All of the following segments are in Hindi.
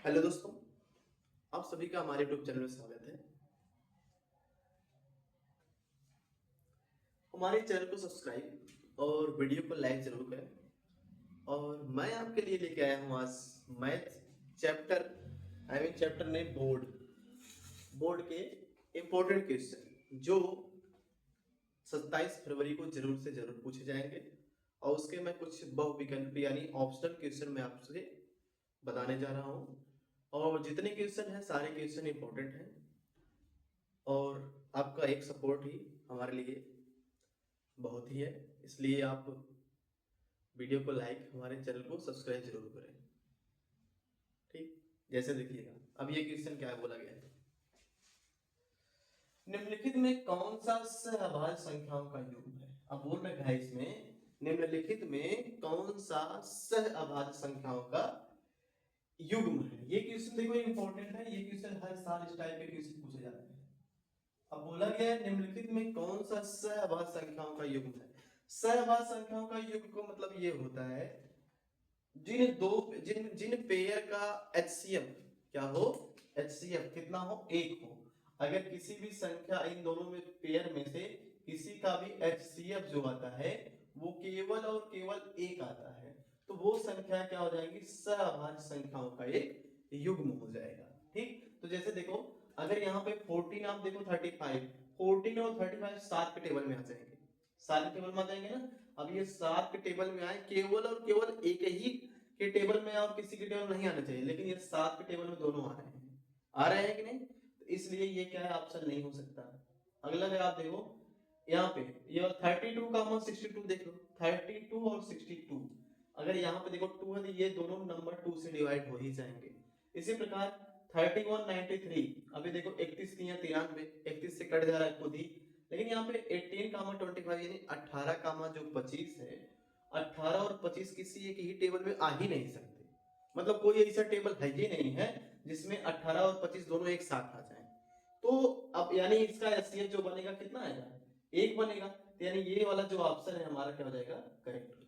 हेलो दोस्तों, आप सभी का हमारे यूट्यूब चैनल में स्वागत है। हमारे चैनल को सब्सक्राइब और वीडियो को लाइक जरूर करें। और मैं आपके लिए लेके आया हूँ आज मैथ चैप्टर चैप्टर नहीं, बोर्ड के इम्पोर्टेंट क्वेश्चन जो 27 फरवरी को जरूर से जरूर पूछे जाएंगे। और उसके मैं कुछ बहुविकल्प यानी ऑप्शनल क्वेश्चन मैं आपसे बताने जा रहा हूँ। और जितने क्वेश्चन हैं सारे क्वेश्चन इंपॉर्टेंट हैं और आपका एक सपोर्ट ही हमारे लिए बहुत ही है। इसलिए आप वीडियो को लाइक, हमारे चैनल को सब्सक्राइब जरूर करें। ठीक, जैसे देखिएगा अब ये क्वेश्चन क्या बोला गया है। निम्नलिखित में कौन सा सहअभाज्य संख्याओं का युग्म है। अब बोल रखा है इसमें निम्नलिखित में कौन सा सहअभाज्य संख्याओं का युग्म है। ये क्वेश्चन देखो इंपॉर्टेंट है। ये क्वेश्चन हर साल इस टाइप के क्वेश्चन पूछे जाते हैं। अब बोला गया है निम्नलिखित में कौन सा सहअभाज्य संख्याओं का युग्म है। सहअभाज्य संख्याओं का युग्म को मतलब ये होता है जिन जिन पेयर का एचसीएफ क्या हो, एचसीएफ कितना हो, एक हो। अगर किसी भी संख्या इन दोनों में पेयर में से किसी का भी एचसीएफ जो आता है वो केवल और केवल एक आता है तो वो संख्या क्या हो जाएगी, सहअभाज्य संख्याओं का एक युग्म हो जाएगा। ठीक, तो जैसे देखो अगर यहाँ पे 14 आप देखो 35, 14 और 35 सात के टेबल में आ जाएंगे, सात के टेबल में आ जाएंगे ना। अब ये सात के टेबल में आए केवल और केवल एक ही के टेबल में और किसी के टेबल नहीं आना चाहिए, लेकिन ये सात के टेबल में दोनों आ रहे हैं कि नहीं, तो इसलिए ये क्या है, ऑप्शन नहीं हो सकता। अगला है आप देखो यहाँ पे ये 32 का 62 देख लो, 32 और 62 अगर यहाँ पे देखो 2 है तो ये दोनों नंबर 2 से डिवाइड हो ही जाएंगे। इसी प्रकार 31 93 अभी देखो 31 की 93, 31 से कट जा रहा है खुद ही, लेकिन यहाँ पे 18 25 यानी 18 जो 25 है, 18 और 25 किसी एक ही टेबल में आ ही नहीं सकते। मतलब कोई ऐसा टेबल है ही नहीं है जिसमें 18 और 25 दोनों एक साथ आ जाए। तो अब यानी इसका एचसीएफ जो बनेगा कितना आएगा, एक बनेगा। तो यानी ये वाला जो ऑप्शन है हमारा क्या हो जाएगा, करेक्ट हो जाएगा।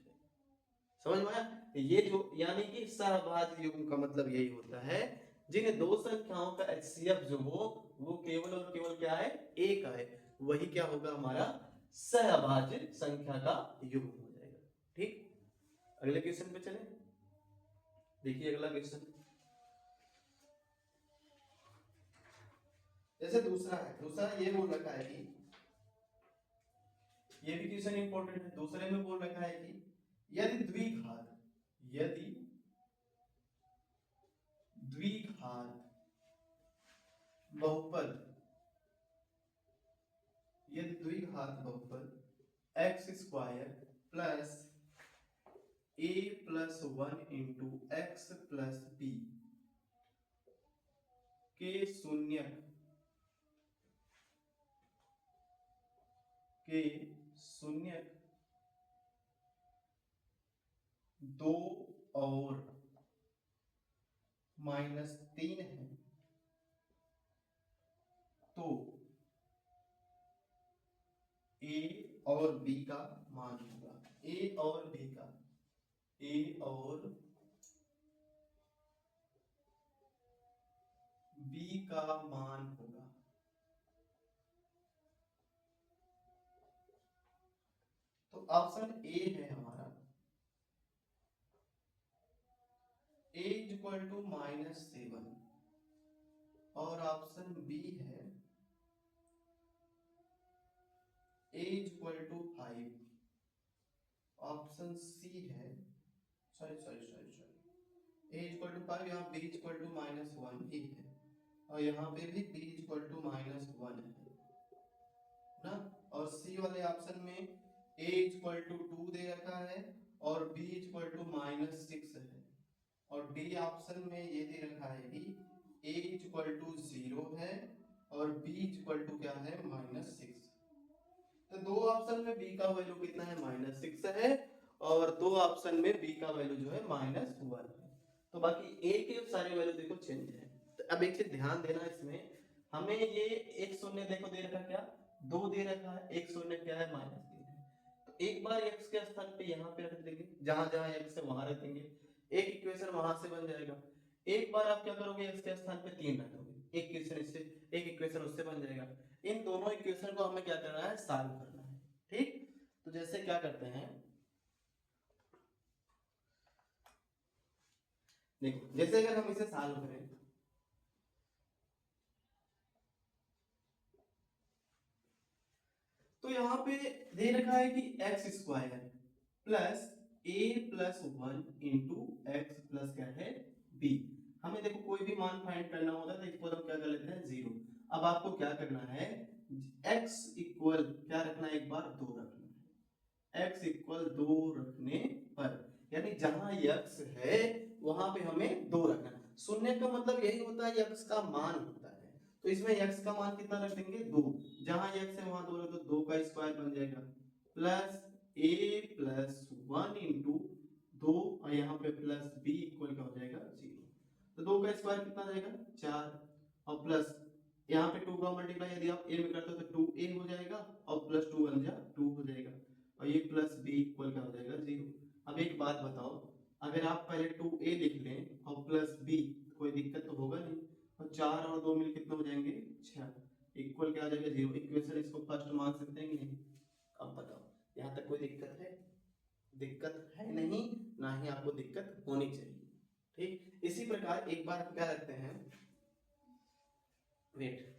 समझ में आया। तो ये जो यानी कि सहभाज्य युग्म का मतलब यही होता है जिन दो संख्याओं का एचसीएफ जो हो वो केवल और केवल क्या है, एक है, वही क्या होगा, हमारा सहभाज्य संख्या का युग्म हो जाएगा। ठीक, अगले क्वेश्चन पे चले। देखिए अगला क्वेश्चन जैसे दूसरा है, दूसरा ये बोल रखा है कि ये भी क्वेश्चन इंपॉर्टेंट है। दूसरे में बोल रखा है कि यदि द्विघात बहुपद x square plus a plus 1 into x plus b के शून्यक दो और -3 है तो ए और बी का मान होगा। ए और बी का मान होगा। तो ऑप्शन ए है हमारा, a इक्वल टू -7 और ऑप्शन बी है a equal to 5। Option C है a इक्वल टू 5, यहाँ b इक्वल टू -1 ही है और यहाँ पे भी b इक्वल टू -1 है ना। और सी वाले ऑप्शन में a इक्वल टू 2 दे रखा है और b इक्वल टू -6 है और डी ऑप्शन में ये दे रखा है कि a इक्वल टू 0 है और b इक्वल टू क्या है, -6। तो दो ऑप्शन में b का वैल्यू कितना है, -6 है और दो ऑप्शन में b का वैल्यू जो है -1 है। तो बाकी a के सारे वैल्यू देखो चेंज है। तो अब एक चीज ध्यान देना इसमें, हमें ये एक शून्य देखो दे रखा क्या, 2 दे रखा है, एक शून्य क्या है, -3 है। तो एक बार x के स्थान पे यहाँ पे रख देंगे, जहां जहां x है वहां रख देंगे, एक इक्वेशन वहां से बन जाएगा। एक बार आप क्या करोगे, x के स्थान पे 3 रख दोगे, एक इक्वेशन इससे, एक इक्वेशन उससे बन जाएगा। इन दोनों इक्वेशन को हमें क्या करना है, सॉल्व करना है। ठीक, तो जैसे क्या करते हैं, देखो जैसे अगर हम इसे सॉल्व करें, तो यहाँ पे दे रखा है कि x square plus a plus 1 into x plus क्या है बी। हमें देखो कोई भी मान फाइंड करना होता है तो इसको हम क्या कर लेते हैं, जीरो। अब आपको क्या करना है, x इक्वल क्या रखना है, एक बार 2 रखना है, x इक्वल 2 रखने पर, यानी जहां x है वहां पे हमें 2 रखना है। शून्य का मतलब यही होता है x का मान होता है, तो इसमें x का मान कितना रख देंगे, 2। जहां x है वहां 2 रख दो, 2 का स्क्वायर बन जाएगा प्लस a प्लस 1 इंटू 2 और यहाँ पे प्लस b इक्वल क्या हो जाएगा, 0। तो 2 का स्क्वायर कितना जाएगा, 4 और प्लस यहाँ पे 2 का मल्टीप्लाई यदि आप a में करते हो तो 2a हो जाएगा और प्लस 2 1 जा 2 हो जाएगा और ये प्लस b इक्वल क्या हो जाएगा, 0। अब एक बात बताओ, अगर आप पहले 2a लिख लें और प्लस b, कोई दिक्कत तो होगा नहीं, और 4 और 2 मिल कितने हो जाएंगे, 6 इक्वल क्या आ जाएगा, 0। इक्वेशन इसको फर्स्ट मान सकते हैं कि नहीं। अब बताओ यहाँ तक कोई दिक्कत है, दिक्कत है नहीं, ना ही आपको दिक्कत होनी चाहिए। ठीक, इसी प्रकार एक बार हम क्या रखते हैं, वेट,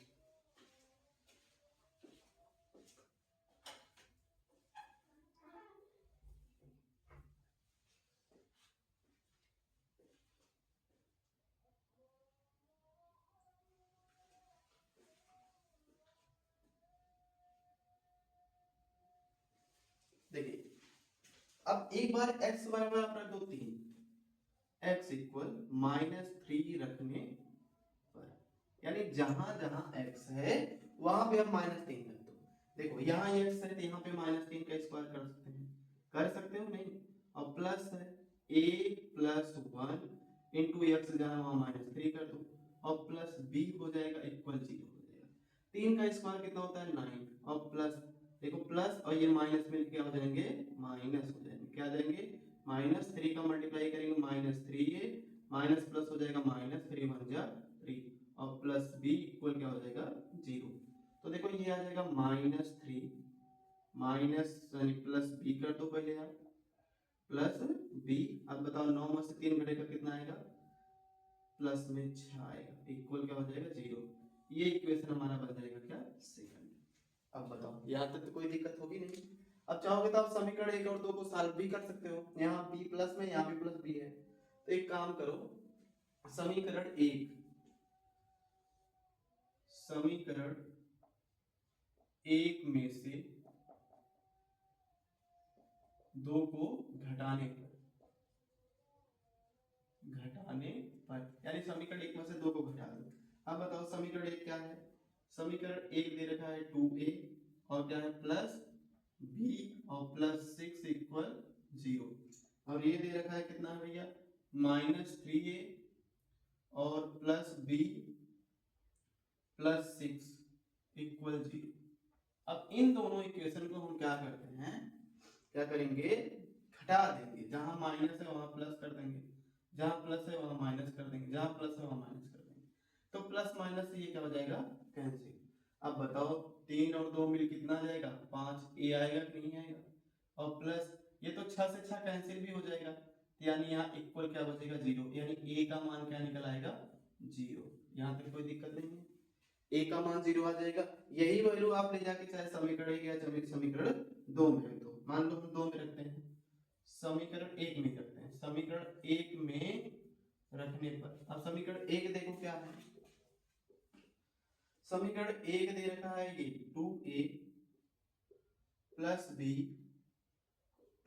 देखिए अब एक बार x बराबर आप रख दो 3, x इक्वल -3 रखने पर, यानी जहां जहां x है वहां पे आप -3 रख दो। देखो यहाँ x है तो यहाँ पे -3 का स्क्वायर कर सकते हैं, कर सकते हो नहीं, और प्लस है a प्लस 1 इंटू एक्स जहां वहां -3 कर दो और प्लस b हो जाएगा इक्वल 0 हो जाएगा। 3 का स्क्वायर कितना होता है, 9 और प्लस, देखो प्लस और ये माइनस मिल क्या हो जाएंगे, माइनस हो जाएंगे, क्या आ जाएंगे, -3 का मल्टीप्लाई करेंगे -3a माइनस प्लस हो जाएगा -3 1 जा 3 और प्लस b इक्वल क्या हो जाएगा, 0। तो देखो ये आ जाएगा -3 माइनस प्लस b कर दो पहले आप, प्लस b। अब बताओ 9 में से 3 घटेगा कितना आएगा, प्लस में 6 आएगा इक्वल क्या हो जाएगा, 0। ये इक्वेशन हमारा बन जाएगा क्या, सेकंड। अब बताओ यहाँ तक तो कोई दिक्कत होगी नहीं। अब चाहोगे तो आप समीकरण 1 और 2 को सॉल्व भी कर सकते हो, यहाँ b प्लस में यहाँ भी प्लस b है, तो एक काम करो, समीकरण 1, समीकरण 1 में से 2 को घटाने पर, यानी समीकरण 1 में से 2 को घटा दो। अब बताओ समीकरण 1 क्या है, समीकरण 1 दे रखा है 2a और क्या है प्लस b और प्लस 6 इक्वल 0, और ये दे रखा है कितना है भैया, -3a और प्लस b प्लस 6 इक्वल 0। अब इन दोनों इक्वेशन को हम क्या करते हैं, क्या करेंगे, घटा देंगे, जहां माइनस है वहां प्लस कर देंगे, जहां प्लस है वहां माइनस कर देंगे, जहां प्लस है वहां माइनस कर देंगे, तो प्लस माइनस से ये क्या हो जाएगा, कैंसिल। अब बताओ 3 और 2 मिल कितना आ जाएगा, 5 ए आएगा कि नहीं आएगा, और प्लस ये तो 6 से 6 कैंसिल भी हो जाएगा, यानी यहाँ इक्वल क्या बचेगा, 0, यानी ए का मान क्या निकल आएगा, 0। यहाँ तक कोई दिक्कत नहीं है, ए का मान 0 आ जाएगा। यही वैल्यू आप ले जाके चाहे समीकरण 1 या समीकरण 2 में रख दो, मान लो हम 2 में रखते हैं, समीकरण 1 में रखते हैं, समीकरण 1 में रखने पर, अब समीकरण 1 देखो क्या है, समीकरण 1 दे रखा है ये 2a plus b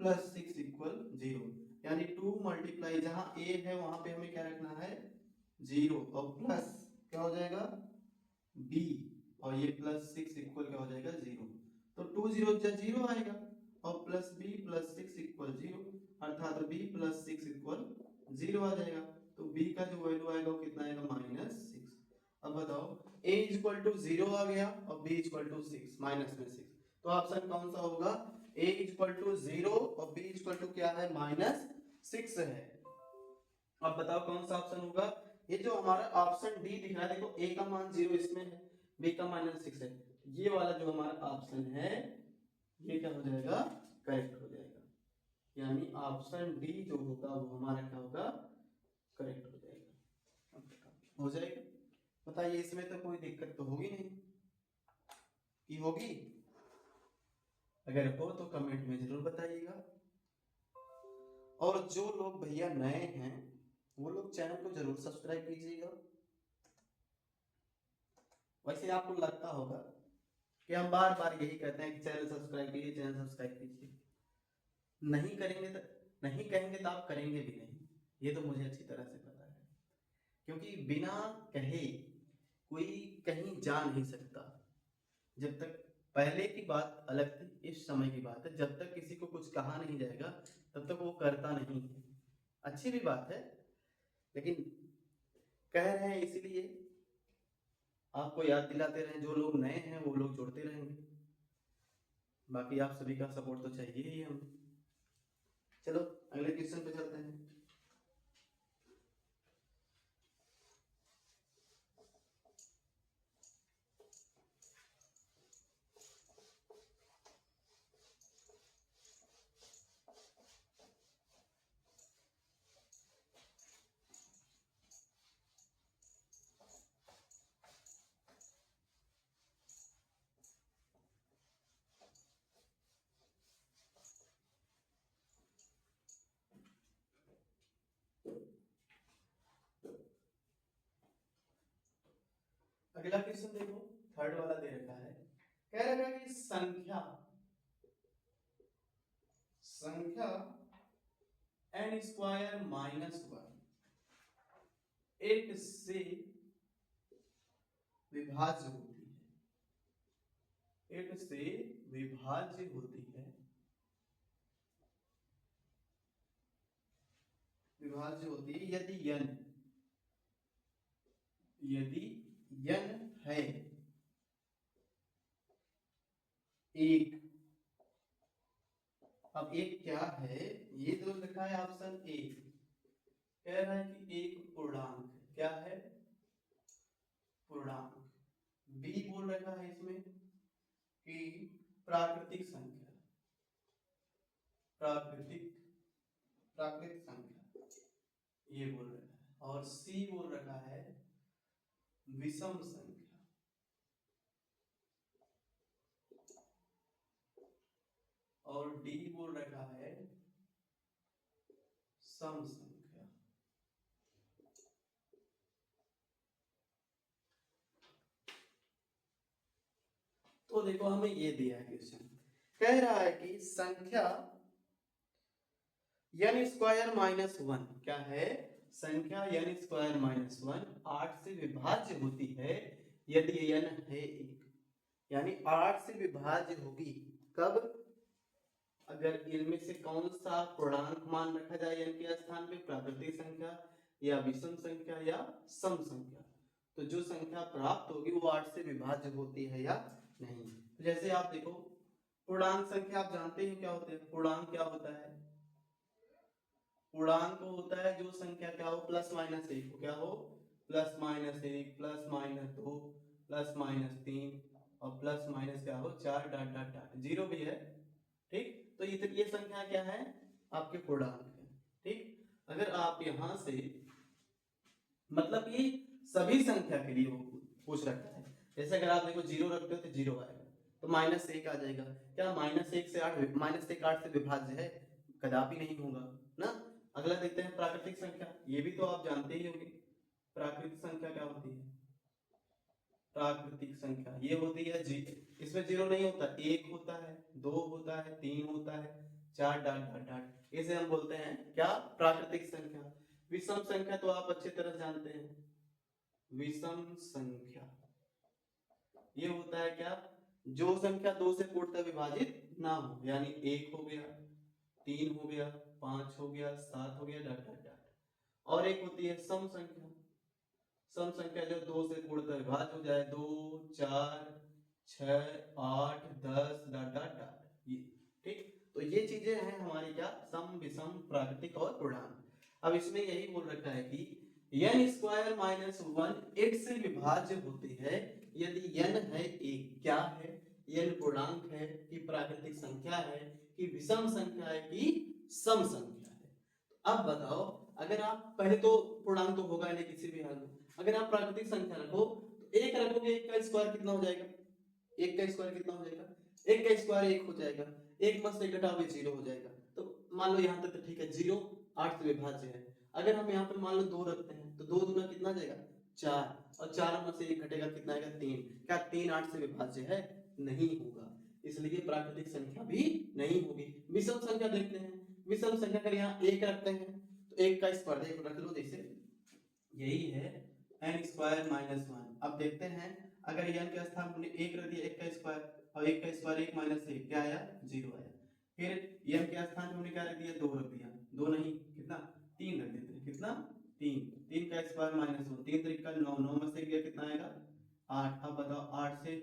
plus 6 equal 0, यानी 2 मल्टीप्लाई जहां a है वहां पे हमें क्या रखना है, 0 और प्लस क्या हो जाएगा b और ये प्लस 6 इक्वल क्या हो जाएगा, 0। तो 2 0 0 आएगा और प्लस b प्लस 6 इक्वल 0, अर्थात b प्लस 6 इक्वल 0 आ जाएगा। तो b का जो वैल्यू आएगा वो कितना आएगा, -6। अब बताओ a इक्वल टू 0 आ गया और b इक्वल टू 6, माइनस में 6, तो ऑप्शन कौन सा होगा, a इक्वल टू 0 और b इक्वल टू क्या है, -6 है। अब बताओ कौन सा ऑप्शन होगा, ये जो हमारा ऑप्शन डी दिख रहा है, देखो ए का मान 0 इसमें है, बी का मान -6 है, ये वाला जो हमारा ऑप्शन है ये क्या हो जाएगा, करेक्ट हो जाएगा। यानी ऑप्शन डी जो होगा वो हमारा क्या होगा, करेक्ट हो जाएगा। हो जाएगा, बताइए इसमें तो कोई दिक्कत तो होगी नहीं कि होगी? अगर हो तो कमेंट में जरूर बताइएगा। और जो लोग भैया नए हैं वो लोग चैनल को जरूर सब्सक्राइब कीजिएगा। वैसे आपको लगता होगा कि हम बार बार यही कहते हैं कि चैनल सब्सक्राइब कीजिए, चैनल सब्सक्राइब कीजिए, नहीं करेंगे तो नहीं कहेंगे तो आप करेंगे भी नहीं, ये तो मुझे अच्छी तरह से पता है। क्योंकि बिना कहे कोई कहीं जा नहीं सकता। जब तक, पहले की बात अलग थी, इस समय की बात है, जब तक किसी को कुछ कहा नहीं जाएगा तब तक वो करता नहीं है। अच्छी भी बात है, लेकिन कह रहे हैं इसीलिए आपको याद दिलाते रहें। जो लोग नए हैं वो लोग जुड़ते रहेंगे, बाकी आप सभी का सपोर्ट तो चाहिए ही हमें। चलो अगले क्वेश्चन पे चलते हैं। अगला क्वेश्चन देखो, थर्ड वाला दे रखा है, कह रखा है कि संख्या n स्क्वायर -1 8 से विभाज्य होती है, 8 से विभाज्य होती है, विभाज्य होती है यदि n है एक। अब एक क्या है, ये जो लिखा है ऑप्शन ए, कह रहा है कि एक पूर्णांक है। क्या है, पूर्णांक। बी बोल रखा है इसमें कि प्राकृतिक संख्या, प्राकृतिक संख्या ये बोल रखा है। और सी बोल रखा है विषम संख्या, और डी बोल रखा है सम संख्या। तो देखो हमें ये दिया है क्वेश्चन, कह रहा है कि संख्या n स्क्वायर -1, क्या है, संख्या n स्क्वायर -1 8 से विभाज्य होती है यदि n है एक। यानी 8 से विभाज्य होगी कब, अगर इनमें से कौन सा पूर्णांक मान रखा जाए n के स्थान पे, प्राकृतिक संख्या या विषम संख्या या सम संख्या। तो जो संख्या प्राप्त होगी वो 8 से विभाज्य होती है या नहीं। तो जैसे आप देखो, पूर्णांक संख्या आप जानते हो क्या होते हैं। पूर्णांक क्या होता है, पूर्णांक होता है जो संख्या क्या हो, प्लस माइनस 1 हो, क्या हो, plus minus 1, plus minus 2, plus minus 3 और प्लस माइनस क्या हो 4 डॉट डॉट डॉट, जीरो भी है। ठीक, तो ये संख्या क्या है, आपके पूर्णांक है। ठीक, अगर आप यहां से, मतलब ये सभी संख्या के लिए वो पूछ रखा है। जैसे अगर आप देखो 0 रखते हो तो 0 आएगा, तो -1 आ जाएगा। क्या -1 से 8, -1 8 से विभाज्य है, कदापि नहीं होगा ना। अगला देखते हैं प्राकृतिक संख्या, ये भी तो आप जानते ही होंगे। प्राकृतिक संख्या क्या होती है, प्राकृतिक संख्या ये होती है जी, इसमें 0 नहीं होता, 1 होता है, 2 होता है, 3 होता है, 4 डॉट डॉट डॉट, इसे हम बोलते हैं क्या, प्राकृतिक संख्या। विषम संख्या तो आप अच्छी तरह जानते हैं, विषम संख्या ये होता है क्या, जो संख्या 2 से पूर्णतः विभाजित ना हो, यानी 1 हो गया, 3 हो गया, 5 हो गया, 7 हो गया, डॉट डॉट डॉट। और एक होती है सम संख्या, सम संख्या जो 2 से पूर्णतः विभाज्य हो जाए, 2 4 6 8 10 डॉट डॉट डॉट, ये ठीक। तो ये चीजें हैं हमारी क्या, सम विषम प्राकृतिक और पूर्णांक। अब इसमें यही बोल रखा है कि n स्क्वायर माइनस 1 8 से विभाज्य होती है यदि n है एक। क्या है? n पूर्णांक है कि प्राकृतिक संख्या है कि विषम संख्या है कि सम संख्या है। अब बताओ, अगर आप पहले तो पूर्णांक तो होगा नहीं किसी भी हाल में, अगर आप प्राकृतिक संख्या रखो तो एक रखोगे, एक का स्क्वायर कितना हो जाएगा? एक का स्क्वायर कितना हो जाएगा? एक का स्क्वायर एक हो जाएगा, एक में से एक घटाओगे 0 हो जाएगा। तो मान लो यहाँ तक तो ठीक है, 0 8 से विभाज्य है। अगर हम यहाँ पे मान लो 2 रखते हैं तो 2 दूना कितना जाएगा? 4, और 4 में से एक घटेगा कितना आएगा? 3। क्या 3 8 से विभाज्य है? नहीं होगा, इसलिए प्राकृतिक संख्या भी नहीं होगी। विषम संख्या देखते हैं, विषम संख्या का यहाँ एक रखते हैं तो एक का स्क्वायर देखो रख लो, जैसे यही है n स्क्वायर माइनस 1। अब देखते हैं, अगर n के स्थान हमने एक रख दिया, एक का स्क्वायर, और एक का स्क्वायर एक माइनस एक, क्या आया? 0 आया। फिर n के स्थान पे हमने क्या रख दिया? 2 रख दिया, 2 नहीं कितना? 3 रख देते हैं, कितना? 3। 3 का स्क्वायर माइनस 1, 3 3 का 9, 9 में से गया कितना आएगा? 8। अब बताओ 8 से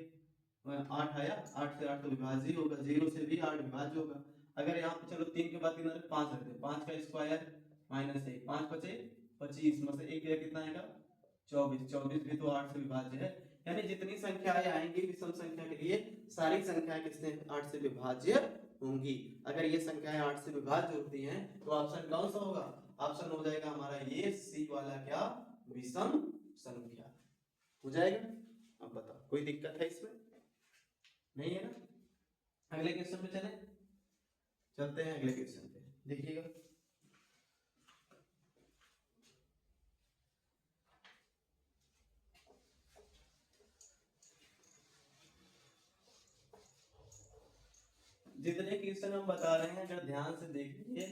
8 आया, 8 से 8 तो विभाज्य होगा, 0 से भी 8 विभाज्य होगा। अगर यहाँ पे चलो 3 के बाद 3 5 रख दे, 5 का स्क्वायर माइनस 1, 5 बचे 25 में से एक गया कितना आएगा? 24। 24 भी तो 8 से विभाज्य है। यानी जितनी संख्याएं आएंगी विषम संख्या के लिए, सारी संख्याएं किससे? 8 से विभाज्य होंगी। अगर ये संख्याएं 8 से विभाज्य होती हैं तो ऑप्शन कौन सा होगा? ऑप्शन हो जाएगा हमारा ये सी वाला, क्या? विषम संख्या हो जाएगा। अब बताओ, कोई दिक्कत है इसमें? नहीं है ना? अगले क्वेश्चन पे चलते हैं अगले क्वेश्चन पे, देखिएगा। जितने क्वेश्चन हम बता रहे हैं अगर ध्यान से देखेंगे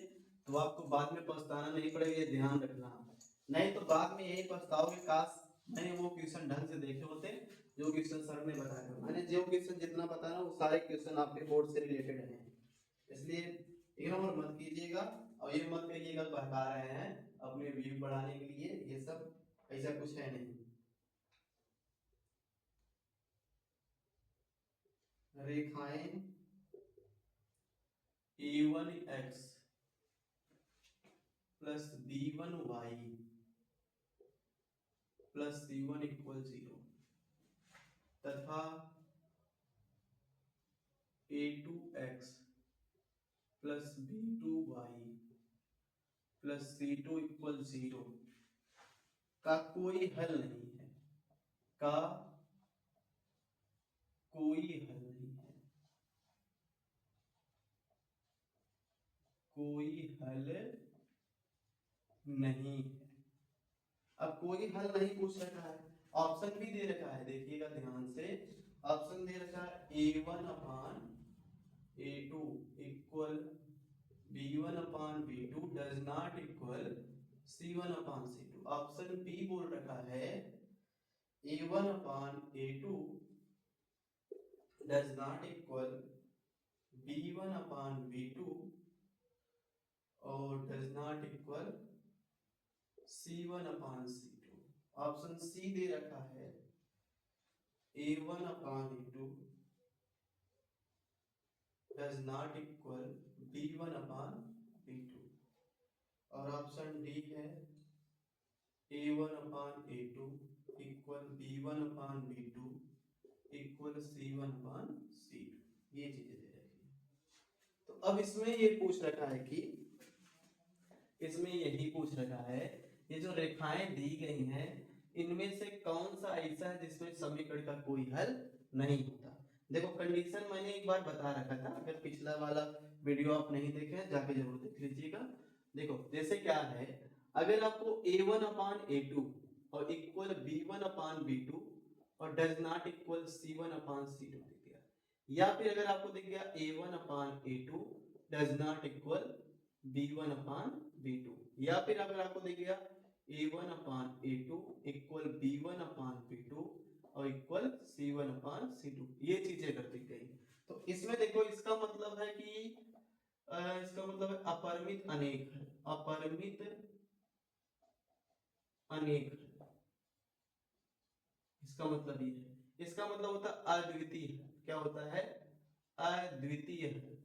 तो आपको बाद में पछताना नहीं पड़ेगा, ये ध्यान रखना। नहीं तो बाद में यही पछताओगे, काश मैंने वो क्वेश्चन ढंग से देखे होते जो क्वेश्चन सर ने बताया। मैंने जो क्वेश्चन जितना बताया वो सारे क्वेश्चन आपके बोर्ड से रिलेटेड हैं, इसलिए इग्नोर मत कीजिएगा। और ये मत कहिएगा पढ़ा रहे हैं अपने व्यू बढ़ाने के लिए, ये सब ऐसा कुछ है नहीं। रेखाएं a1x plus b1y plus c1 equal 0 तथा a2x plus b2y plus c2 equal 0 का कोई हल नहीं है, का कोई हल नहीं है, कोई हल नहीं है। अब कोई हल नहीं पूछ रखा है, ऑप्शन भी दे रखा है, देखिएगा ध्यान से। ऑप्शन दे रखा है a1 upon a2 equal b1 upon b2 does not equal c1 upon c2। Option B बोल रखा है a1 upon a2 does not equal b1 upon b2 और does not equal c1 upon c2। Option C दे रखा है a1 upon a2 does not equal b1 upon b2 और ऑप्शन डी है a1 upon a2 equal b1 upon b2 equal c1 upon c2। ये चीजें दे रखी है। तो अब इसमें ये पूछ रखा है कि, इसमें यही पूछ रखा है ये जो रेखाएं दी गई हैं इनमें से कौन सा ऐसा है जिसमें समीकरण का कोई हल नहीं होता। देखो कंडीशन मैंने एक बार बता रखा था, अगर पिछला वाला वीडियो आप नहीं देखे हैं जाके जरूर देख लीजिएगा। देखो जैसे क्या है, अगर आपको a1 अपान a2 और इक्वल b1 अपान b2 और does not equal c1 upon c2 दिख गया, या फिर अगर आपको दिख गया a1 upon a2 does not equal b1 upon b2, या फिर अगर आपको दिख गया a1 upon a2 equal b1 upon b2 और इक्वल c1 अपान c2, ये चीजें कर दी गई। तो इसमें देखो इसका मतलब है कि इसका मतलब है अपरिमित अनेक है, अपरिमित अनेक है। इसका मतलब ये है, इसका मतलब होता है अद्वितीय। क्या होता है? अद्वितीय है।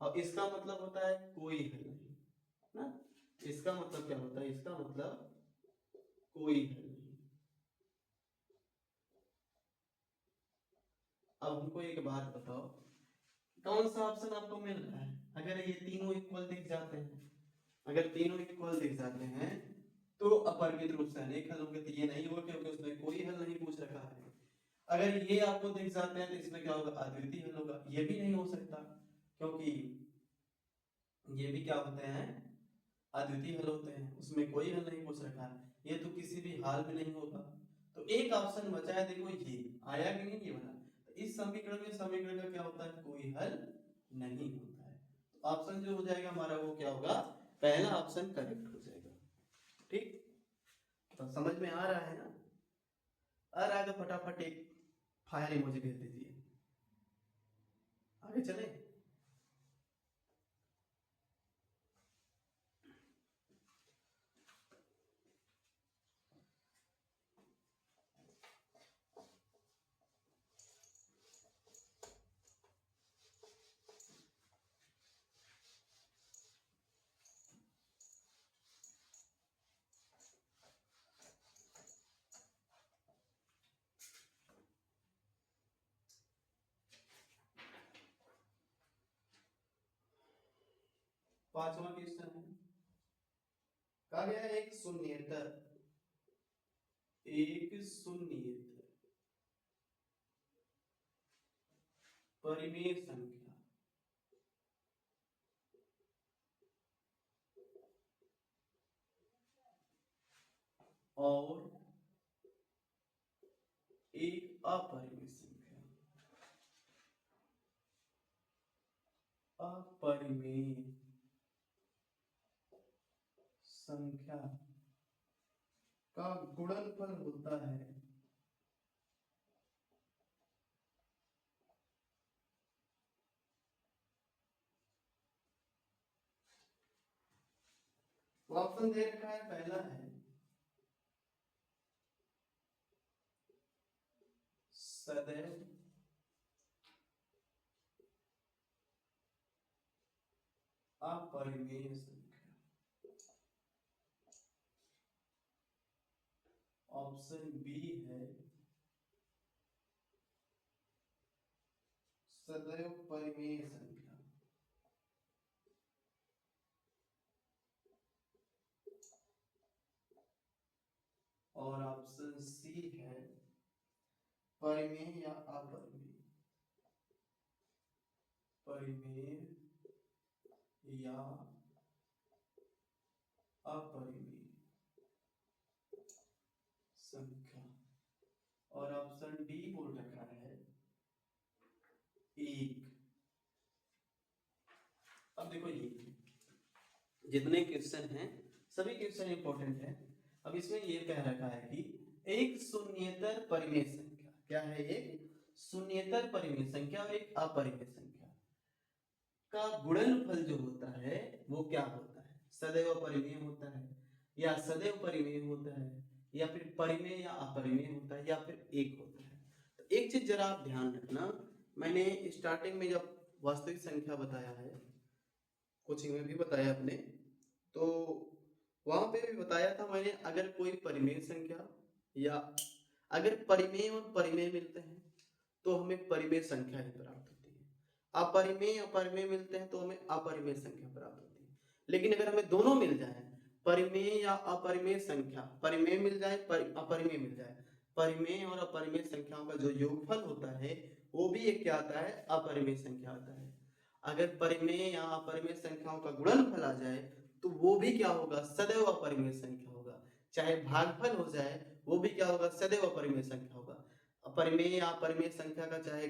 और इसका मतलब होता है कोई हल नहीं ना। इसका मतलब क्या होता है? इसका मतलब कोई हल नहीं। अब हमको एक बात बताओ, कौन सा ऑप्शन आपको मिल रहा है? अगर ये तीनों इक्वल दिख जाते हैं, अगर तीनों इक्वल दिख जाते हैं तो अपरिमित रूप से अनेक हल होंगे, तो ये नहीं होगा क्योंकि उसमें कोई हल नहीं पूछ रखा है। अगर ये आपको दिख जाते हैं तो इसमें क्या होगा? अद्वितीय हल होगा। ये भी नहीं हो सकता क्योंकि ये भी क्या होते हैं? अद्वितीय हल होते हैं, उसमें कोई हल नहीं पूछ रखा है, ये तो किसी भी हाल में नहीं होगा। तो एक ऑप्शन बचा है, देखो ये आया कि नहीं, ये वाला। तो इस समीकरण में समीकरण का क्या होता है? कोई हल नहीं होता है। तो ऑप्शन जो हो जाएगा हमारा वो क्या होगा? पहला ऑप्शन करेक्ट हो जाएगा। ठीक, तो समझ में आ रहा है ना? आ रहा है तो फटाफट एक फायर इमोजी भेज दीजिए। आगे चले। 5वां क्वेश्चन है, कहा गया है एक शून्येतर परिमेय संख्या और एक अपरिमेय संख्या, अपरिमेय संख्या का गुणनफल होता है तो ऑप्शन दे रखा है, पहला है सदैव अपरिमेय संख्या, ऑप्शन बी है सदैव परिमेय संख्या, और ऑप्शन सी है परिमेय या अपरिमेय, परिमेय या अपरिमेय संख्या, और ऑप्शन डी बोल रखा है एक। अब देखो ये जितने क्वेश्चन हैं सभी क्वेश्चन इंपॉर्टेंट है। अब इसमें ये कह रखा है कि एक शून्येतर परिमेय संख्या, क्या है? एक शून्येतर परिमेय संख्या और एक अपरिमेय संख्या का गुणनफल जो होता है वो क्या होता है? सदैव परिमेय होता है, या सदैव परिमेय होता है, या फिर परिमेय या अपरिमेय होता है, या फिर एक होता है। तो एक चीज जरा आप ध्यान रखना, मैंने स्टार्टिंग में जब वास्तविक संख्या बताया है, कोचिंग में भी बताया अपने, तो वहां पे भी बताया था मैंने, अगर कोई परिमेय संख्या या अगर परिमेय और परिमेय मिलते हैं तो हमें परिमेय संख्या ही प्राप्त होती है, अपरिमेय अपरिमेय मिलते हैं तो हमें अपरिमेय संख्या प्राप्त होती है। लेकिन अगर हमें दोनों मिल जाए, परिमेय या अपरिमेय संख्या, परिमेय मिल जाए अपरिमेय मिल जाए, परिमेय और अपरिमेय संख्याओं का जो योगफल होता है वो भी एक क्या आता है? अपरिमेय संख्या आता है। अगर परिमेय या अपरिमेय संख्याओं का गुणनफल आ जाए तो वो भी क्या होगा? सदैव अपरिमेय संख्या होगा। चाहे भागफल हो जाए वो भी क्या होगा? सदैव अपरिमेय संख्या होगा। अपरिमेय या अपरिमेय संख्या का चाहे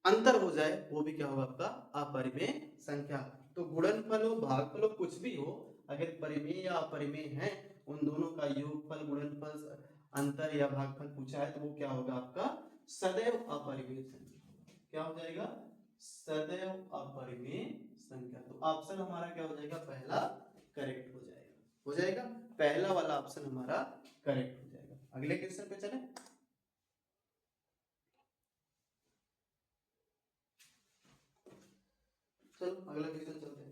अंतर हो जाए वो भी क्या होगा? आपका अपरिमेय संख्या। तो गुणनफल हो भागफल हो कुछ भी हो, अगर परिमेय या अपरिमेय है उन दोनों का योगफल गुणनफल अंतर या भागफल पूछा है तो वो क्या होगा? आपका सदैव अपरिमेय संख्या। क्या हो जाएगा? सदैव अपरिमेय संख्या। तो ऑप्शन हमारा क्या हो जाएगा? पहला करेक्ट हो जाएगा। हो जाएगा, पहला वाला ऑप्शन हमारा करेक्ट हो जाएगा। अगले क्वेश्चन पे चलें। चलो अगला क्वेश्चन चलते हैं।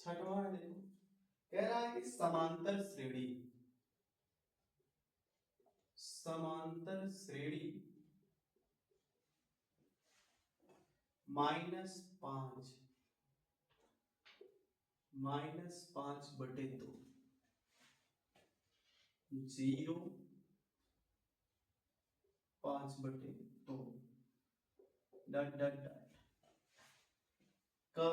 छठवां है, देखो कह रहा है कि समांतर श्रेणी -5 -5/2 0 5/2 डट डट डट का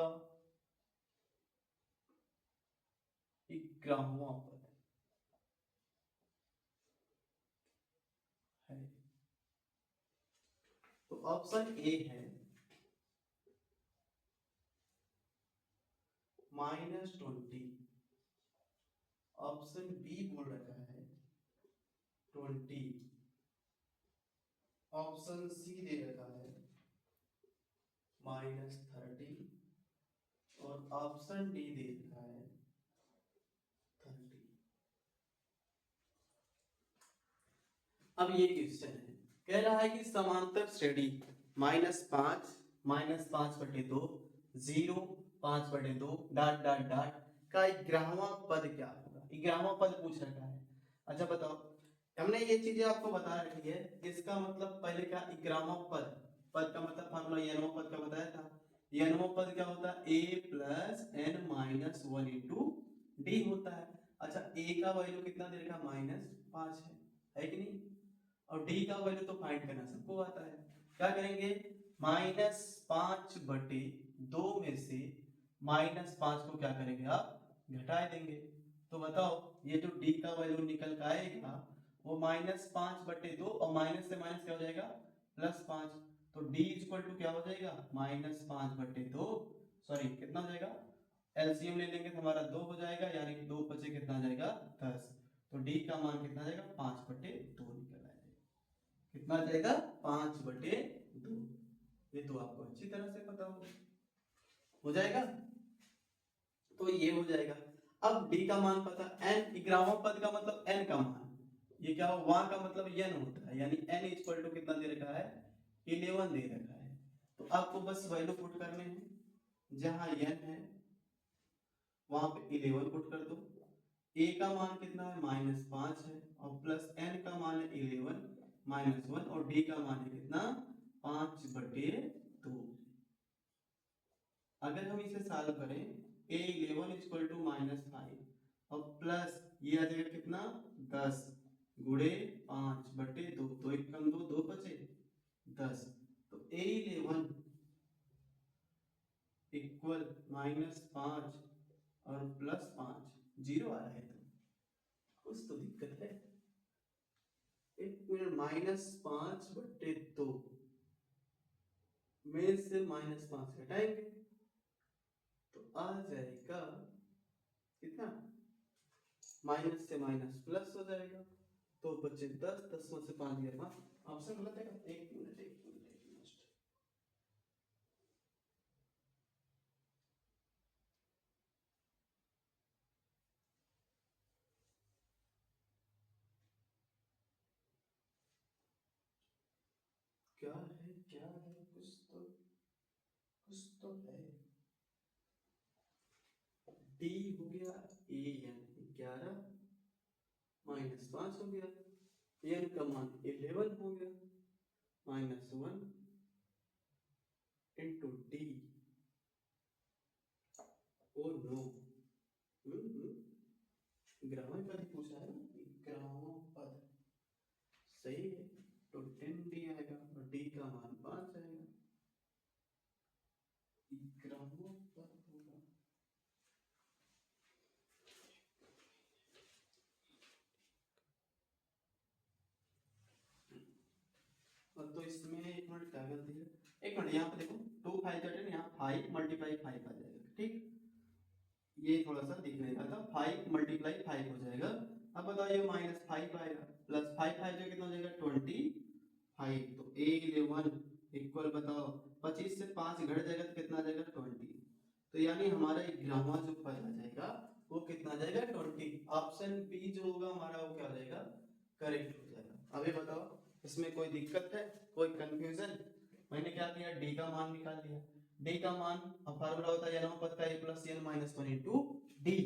11वां पद है। तो ऑप्शन ए है -20, ऑप्शन बी बोल रखा है 20, ऑप्शन सी दे रखा है -30 और ऑप्शन डी दे रखा है 30। अब ये क्वेश्चन है, कह रहा है कि समांतर श्रेणी -5 -5/2 0 5/2 डॉट डॉट डॉट का 11वां पद क्या होगा। 11वां पद पूछ रखा है। अच्छा बताओ, हमने ये चीजें आपको बता रखी है, इसका मतलब पहले क्या 11वां पद, पद का मतलब फार्मूला n वां पद का बताया था। n वां पद क्या होता है a + n - 1 * d होता है। अच्छा a का वैल्यू कितना दे रखा -5 है कि नहीं, और d का वैल्यू तो फाइंड करना सबको आता है। क्या करेंगे -5/2 में से -5 को क्या करेंगे आप घटा देंगे। तो बताओ ये जो d का वैल्यू निकल कर आएगा वो -5/2 और माइनस से माइनस क्या हो जाएगा +5। तो d = क्या हो जाएगा -5/2, सॉरी कितना हो जाएगा, एलसीएम ले लेंगे तो हमारा 2 हो जाएगा, यानी 2 बचे कितना जाएगा 10। तो d का मान कितना जाएगा 5/2 निकल आएगा। कितना जाएगा 5/2। ये तो आपको अच्छी तरह से पता हो जाएगा। तो ये हो जाएगा। अब d का मान पता, n 11वां पद का मतलब n का मान, ये क्या हो वहां का मतलब n होता है, यानी n = कितना दे रखा है 11 दे रखा है। तो आपको बस वैल्यू पुट करने हैं, जहां n है वहां पे 11 पुट कर दो। a का मान कितना है -5 है और प्लस n का मान है 11 -1 और d का मान है कितना 5/2। अगर हम इसे सॉल्व करें a11 = -5 और प्लस ये आ जाएगा कितना 10 गुणे 5/2, तो 1 कम 2 2 बचे 10। तो a11 = -5 और +5 0 आ रहा है, तो कुछ तो दिक्कत है। 1 -5/2 में से -5 घटाएंगे तो आ जाएगा कितना, माइनस से माइनस प्लस हो जाएगा, तो बचे 10, 10 में से 5 गया, ऑप्शन गलत है। एक मिनट क्या है कुछ तो है। डी हो गया ए एन 11 -5 हो गया, एन का मान 11 हो गया, -1 into D. Oh no, grammar का भी पूछा है ना, ग्रामर पद सही है तो 10d आएगा और d का मान 5 आएगा। ग्रामर पद होगा तो इसमें एक मिनट क्या गलती है, एक मिनट यहाँ पे देखो 2 5 10, यहाँ 5 × 5 आ जाएगा, ठीक। ये थोड़ा सा दिखने का था, 5 × 5 हो जाएगा। अब बताओ ये -5 आएगा प्लस 5 5 जो कितना हो जाएगा 25। तो a11 इक्वल बताओ 25 से 5 घट जाएगा तो कितना आ जाएगा 20। तो यानी हमारा 11वां जो पद आ जाएगा वो कितना आ जाएगा 20। ऑप्शन बी जो होगा हमारा वो क्या हो जाएगा करेक्ट हो जाएगा। अभी बताओ इसमें कोई दिक्कत है, कोई कंफ्यूजन। मैंने क्या किया डी का मान निकाल लिया, डी का मान, अब फार्मूला होता है n पद का a plus n minus 1 into D.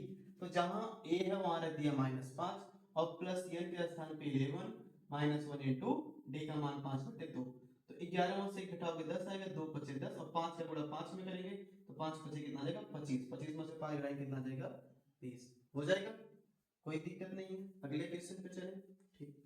तो जहां a है वहां रख दिया -5 और प्लस n के स्थान पे 11 माइनस 1 इंटू डी का मान 5/2। तो 11 में से घटाओगे 10 आएगा, 2 पचे 10 और 5 का गुणा 5 में करेंगे तो 5 पचे कितना आ जाएगा 25, 25 में से 5 घटाएंगे कितना आ जाएगा 30। हो जाएगा, कोई दिक्कत नहीं है। अगले क्वेश्चन पे चलें। ठीक,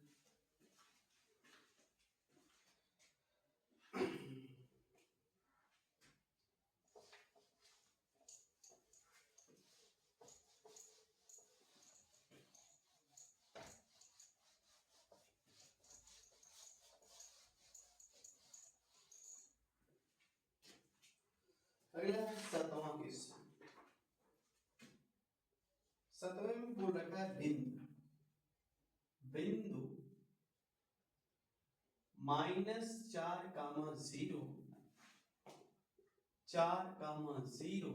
अगला है 7वां क्वेश्चन। 7वें में बोल रखा है बिंदु -4, 0, 4, 0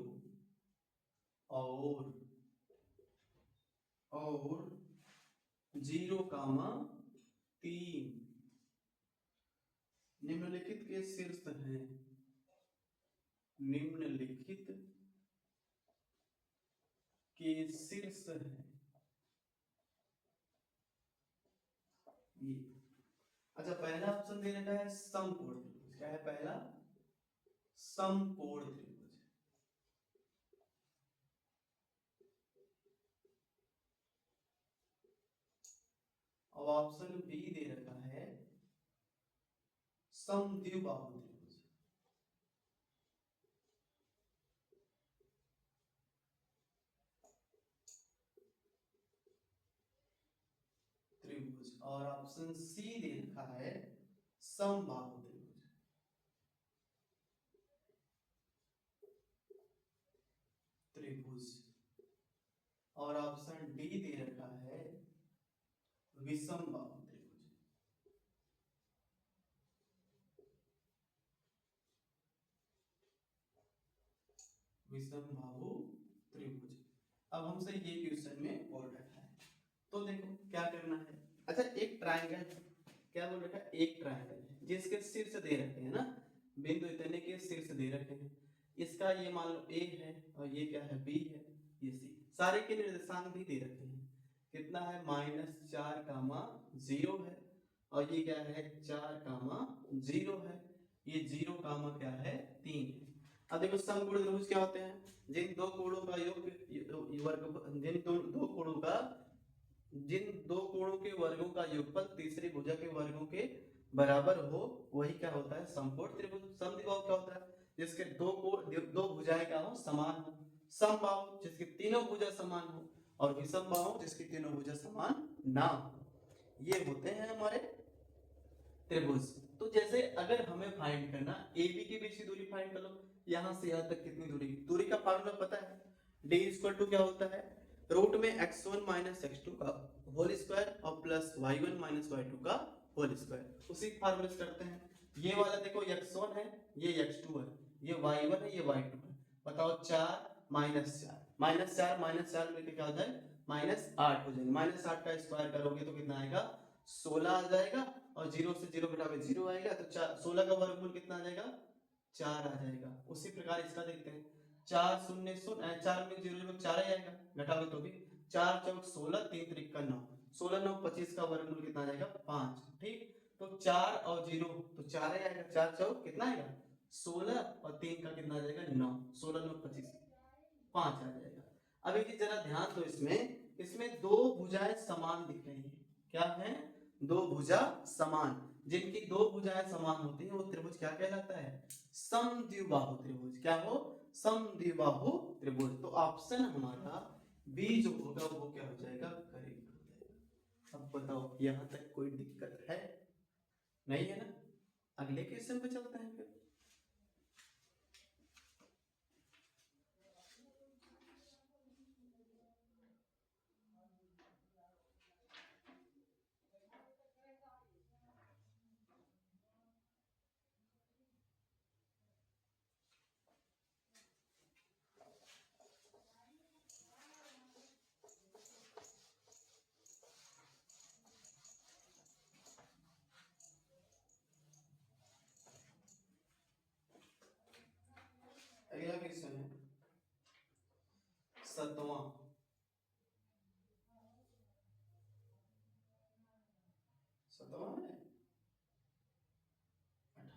और 0, 3 निम्नलिखित के शीर्ष हैं, निम्नलिखित के शीर्ष हैं ये। अच्छा, पहला ऑप्शन दे रखा है समकोण त्रिभुज। क्या है पहला? समकोण त्रिभुज। और ऑप्शन बी दे रखा है समद्विबाहु त्रिभुज। त्रिभुज और ऑप्शन सी दे रखा है समबाहु त्रिभुज। त्रिभुज और ऑप्शन डी दे रखा है विषमबाहु त्रिभुज। विषमबाहु त्रिभुज। अब हमसे ये क्वेश्चन में बोल रखा है, तो देखो क्या करना है। अच्छा, एक ट्रायंगल, क्या बोल रखा है? एक ट्रायंगल है जिसके शीर्ष दे रखे हैं ना, बिंदु इतने के शीर्ष दे रखे हैं। इसका ये मान लो ए है और ये क्या है बी है, ये सी। सारे के निर्देशांक भी दे रखे हैं। कितना है? -4, 0 है और ये क्या है 4, 0 है। ये 0, क्या है 3 है। अब देखो समकोण त्रिभुज क्या होते हैं? जिन दो कोणों का योग वर्ग, जिन दो कोणों के वर्गों का योगफल तीसरी भुजा के वर्गों के बराबर हो, वही क्या होता है समकोण त्रिभुज। समद्विबाहु क्या होता है? जिसके दो भुजाएं क्या हो समान हो। समबाहु जिसकी तीनों भुजा समान हो और विषमबाहु जिसकी तीनों भुजा समान ना हो। ये होते हैं हमारे त्रिभुज। तो जैसे अगर हमें फाइंड करना ए बी के बीच की दूरी फाइंड कर लो, यहां से यहां तक कितनी दूरी, दूरी का फार्मूला पता है, d इक्वल टू क्या होता है रूट में x1 माइनस x2 का होल स्क्वायर और प्लस y1 माइनस y2 का होल स्क्वायर। उसी फार्मूले से करते हैं। ये वाला देखो x1 है, ये x2 है, ये y1 है, ये y2 है। बताओ 4 -4 मिलकर क्या होता है -8 हो जाएगा। -8 का स्क्वायर करोगे तो कितना आएगा 16 आ जाएगा और 0 से 0 घटाओगे 0 आएगा। तो 16 का वर्गमूल कितना आ जाएगा 4 आ जाएगा। उसी प्रकार इसका देखते हैं 4 0 0 4 में 0 0 4 ही आएगा, घटाओगे तो भी 4 चौक 16 3 त्रिक का 9, 16 9 25 का वर्गमूल कितना आ जाएगा 5। ठीक, तो 4 और 0 तो 4 ही आएगा, 4 चौक कितना आएगा 16 और 3 का कितना आ जाएगा 9, 16 9 25 5 आ जाएगा। अब एक चीज जरा ध्यान दो, इसमें दो भुजाएं समान दिख रही हैं। क्या है? दो भुजा समान। जिनकी दो भुजाएं समान होती हैं वो त्रिभुज क्या कहलाता है समद्विबाहु त्रिभुज। क्या हो? समद्विबाहु त्रिभुज। तो ऑप्शन हमारा बी जो होगा वो क्या हो जाएगा करेक्ट हो जाएगा। अब बताओ यहां तक कोई दिक्कत है? नहीं है ना? अगले क्वेश्चन पे चलते हैं फिर।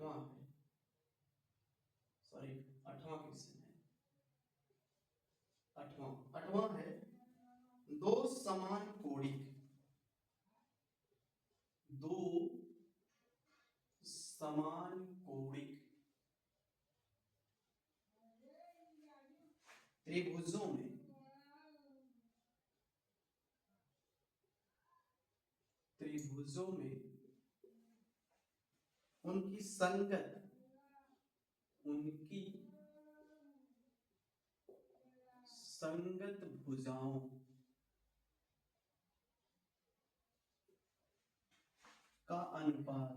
आठवां है, सॉरी आठवां क्वेश्चन है, आठवां है, दो समान कोणिक त्रिभुजों में उनकी संगत भुजाओं का अनुपात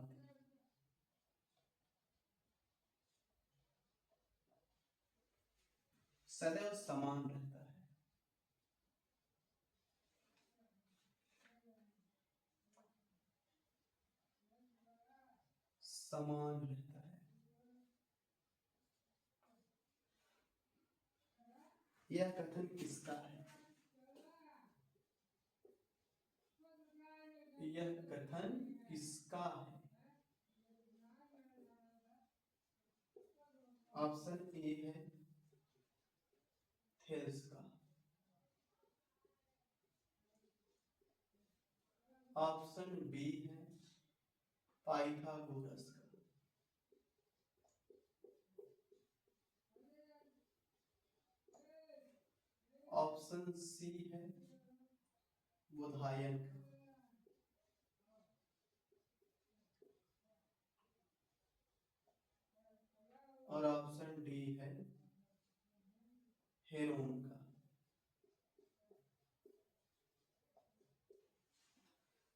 सदैव समान रहता है। यह कथन किसका है? ऑप्शन ए है थेल्स का, ऑप्शन बी है पाइथागोरस का, ऑप्शन सी है बुधायन का, और ऑप्शन डी है हेरोन का।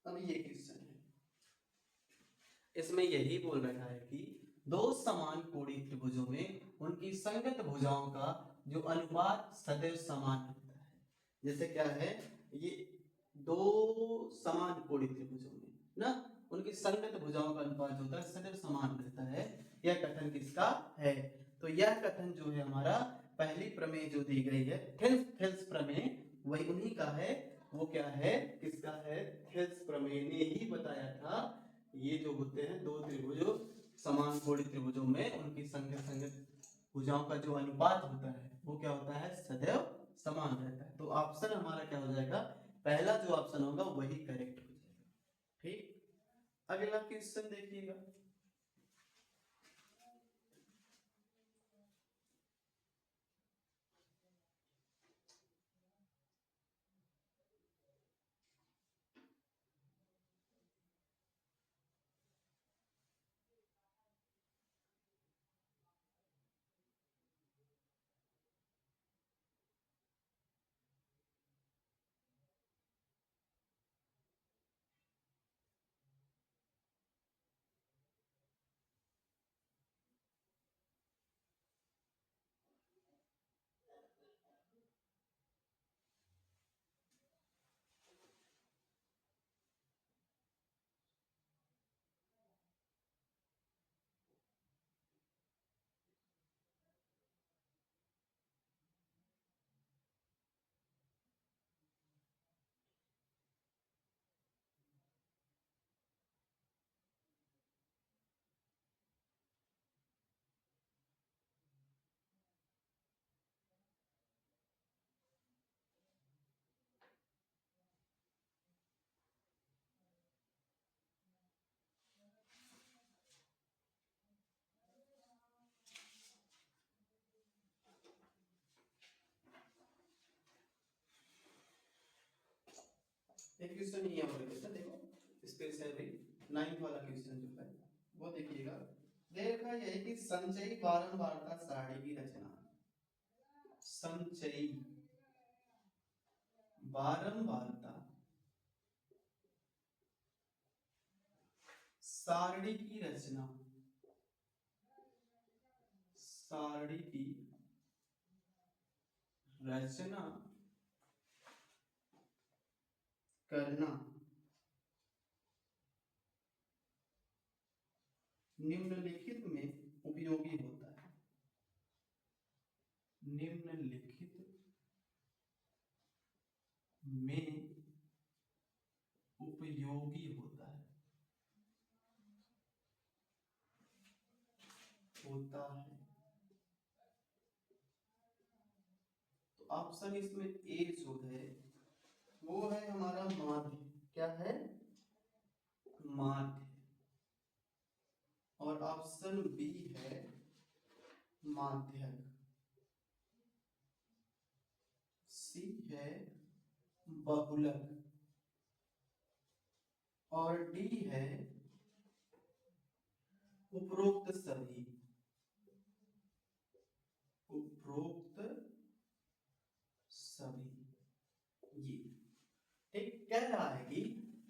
अब ये क्वेश्चन है, इसमें यही बोल रखा है कि दो समान कोणीय त्रिभुजों में उनकी संगत भुजाओं का जो अनुपात सदैव समान रहता है। जैसे क्या है, ये दो समान कोणीय त्रिभुजों में ना उनकी संगत भुजाओं का अनुपात होता है सदैव समान रहता है। यह कथन किसका है? तो यह कथन जो है हमारा पहली प्रमेय जो दी गई है थेल्स प्रमेय, वही उन्हीं का है। वो क्या है, किसका है? थेल्स प्रमेय ने ही बताया था ये जो होते हैं दो त्रिभुजों समान कोणीय त्रिभुजों में उनकी संगत भुजाओं का जो अनुपात होता है वो क्या होता है? सदैव समान रहता है। तो ऑप्शन हमारा क्या हो जाएगा? पहला जो ऑप्शन होगा वही करेक्ट हो जाएगा। ठीक, अगला क्वेश्चन देखिएगा। एक क्वेश्चन ये वाला क्वेश्चन देखो, स्पेस है भाई 9th वाला क्वेश्चन जो है वो देखिएगा। देखा यही कि संचयी बारंबारता सारणी की रचना, संचयी बारंबारता सारणी की रचना, सारणी की रचना करना निम्नलिखित में उपयोगी होता है। निम्नलिखित में उपयोगी होता है। होता है। तो ऑप्शन इसमें ए जो है वो है हमारा माध्य। क्या है? माध्य। और ऑप्शन बी है माध्यक। सी है बहुलक। और डी है उपरोक्त सभी। उपरोक्त सभी। ये ठीक कह रहा है कि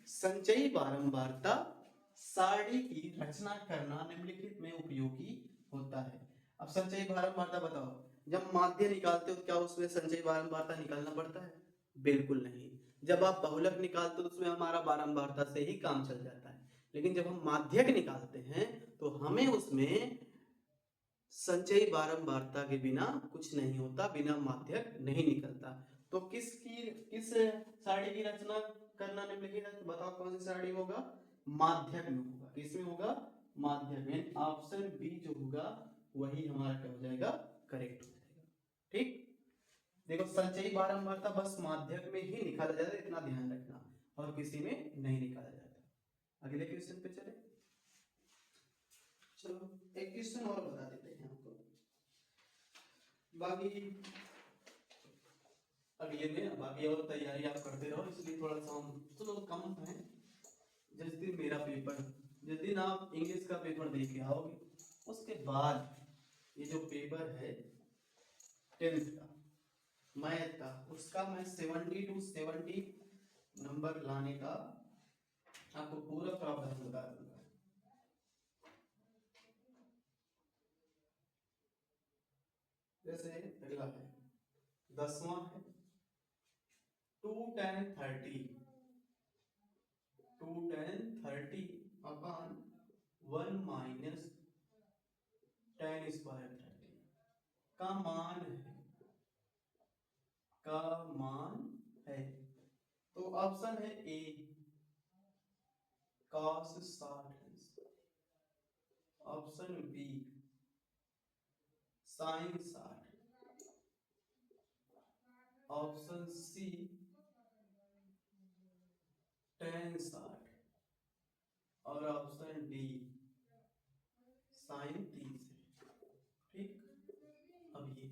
संचयी बारंबारता सारणी की रचना करना निम्नलिखित में उपयोगी होता है। अब संचयी बारंबारता बताओ, जब माध्य निकालते हो क्या उसमें संचयी बारंबारता निकालना पड़ता है? बिल्कुल नहीं। जब आप बहुलक निकालते हो तो उसमें हमारा बारंबारता से ही काम चल जाता है, लेकिन जब हम माध्यक निकालते हैं तो हमें उसमें संचयी बारंबारता के बिना कुछ नहीं होता, बिना माध्यक नहीं निकलता। तो किस सारणी की रचना करना निम्नलिखित है? तो बताओ कौन सी सारणी होगा? माध्यक में होगा। किसमें होगा? माध्यक में। ऑप्शन बी जो होगा वही हमारा क्या हो जाएगा? करेक्ट हो जाएगा। ठीक, देखो संचयी बारंबारता बस माध्यक में ही निकाला जाता है, इतना ध्यान रखना, और किसी में नहीं निकाला जाता। अगले क्वेश्चन पे चले। चलो एक क्वेश्चन और बता देते हैं आपको, बाकी अगले में बाकी और तैयारी आप करते रहो, इसलिए थोड़ा सा हम चलो कम है। जिस दिन मेरा पेपर, जिस दिन आप इंग्लिश का पेपर दे के आओगे उसके बाद ये जो पेपर है 10th का मैथ का, उसका मैं 70 to 70 नंबर लाने का आपको पूरा प्रावधान बता दूंगा। जैसे अगला है 10वां है 2 10 30 अपॉन 1 माइनस 10 स्क्वायर 30 का मान है। तो ऑप्शन है A cos 60, option B sin 60, option C tan 60 और ऑप्शन डी sin 30। ठीक, अब ये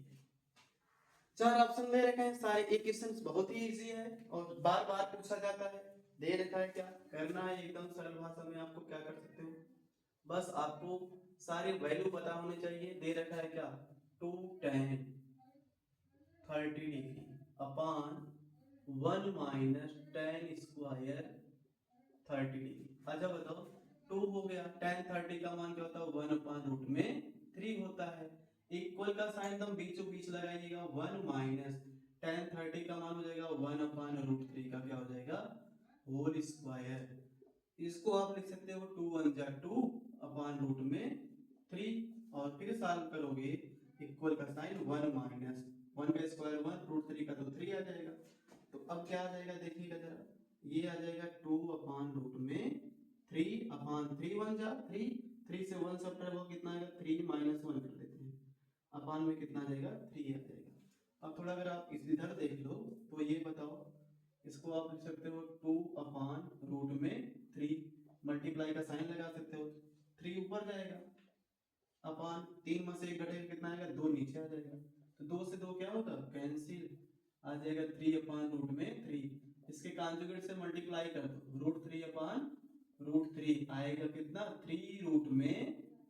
चार ऑप्शन दे रखे हैं, सारे एक क्वेश्चन बहुत ही इजी है और बार बार पूछा जाता है। दे रखा है, क्या करना है एकदम सरल भाषा में, आपको क्या कर सकते हो, बस आपको सारे वैल्यू पता होने चाहिए। दे रखा है क्या 2 tan 30 degree upon 1 minus tan square 30 degree. अच्छा बताओ 2 हो गया, tan 30 का मान क्या होता है 1 अपॉन रूट में 3 होता है। इक्वल का साइन एकदम बीचों बीच लगाइएगा, 1 माइनस tan 30 का मान हो जाएगा 1 अपॉन रूट 3 का क्या हो जाएगा होल स्क्वायर। इसको आप लिख सकते हो 2 1 जा 2 अपॉन रूट में 3 और फिर सॉल्व करोगे इक्वल का साइन 1 माइनस 1 का स्क्वायर 1 रूट 3 का तो 3 आ जाएगा। तो अब क्या आ जाएगा देखिएगा जरा, ये आ जाएगा 2 अपॉन रूट में 3 अपॉन 3 1 जा 3, 3 से 1 सब वो कितना आएगा 3 माइनस 1 कर देते हैं, अपॉन में कितना आ जाएगा 3 आ जाएगा। अब थोड़ा अगर आप इधर देख लो तो ये बताओ, इसको आप लिख सकते हो 2 अपॉन रूट में 3, मल्टीप्लाई का साइन लगा सकते हो, 3 ऊपर जाएगा अपॉन 3 में से 1 घटेगा कितना आएगा 2 नीचे आ जाएगा। तो 2 से 2 क्या होगा कैंसिल, आ जाएगा 3 अपॉन रूट में 3, इसके कॉन्जुगेट से मल्टीप्लाई कर दो रूट 3 अपॉन रूट 3 आएगा कितना 3 रूट में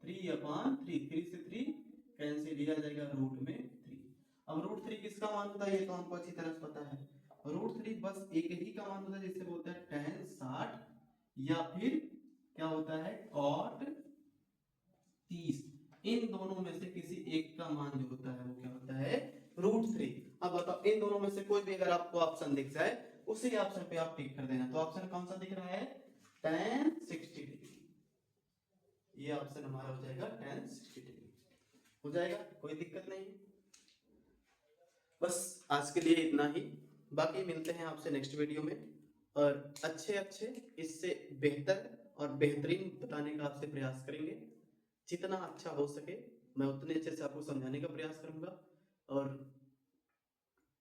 3 अपॉन 3, 3 से 3 कैंसिल, ये आ जाएगा रूट में 3। अब रूट 3 किसका मान होता है ये तो हमको अच्छी तरह से पता है, रूट 3 बस एक ही का मान होता है जिसे बोलते हैं tan 60 या फिर क्या होता है cot 30, इन दोनों में से किसी एक का मान जो होता है वो क्या होता है रूट 3। अब बताओ इन दोनों में से कोई भी अगर आपको ऑप्शन दिख जाए उसी ऑप्शन पे आप टिक कर देना। तो ऑप्शन कौन सा दिख रहा है tan 60 डिग्री, ये ऑप्शन हमारा हो जाएगा tan 60 डिग्री हो जाएगा, कोई दिक्कत नहीं। बस आज के लिए इतना ही, बाकी मिलते हैं आपसे नेक्स्ट वीडियो में और अच्छे इससे बेहतर और बेहतरीन बताने का आपसे प्रयास करेंगे, जितना अच्छा हो सके मैं उतने अच्छे से आपको समझाने का प्रयास करूंगा। और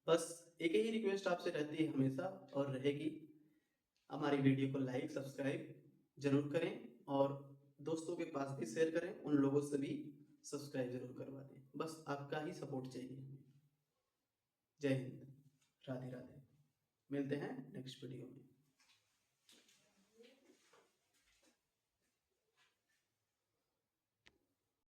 बस एक ही रिक्वेस्ट आपसे रहती है हमेशा और रहेगी, हमारी वीडियो को लाइक सब्सक्राइब जरूर करें और दोस्तों के पास भी शेयर करें, उन लोगों से भी सब्सक्राइब जरूर करवा दें। बस आपका ही सपोर्ट चाहिए हमें। जय हिंद, राधे राधे। मिलते हैं नेक्स्ट वीडियो में।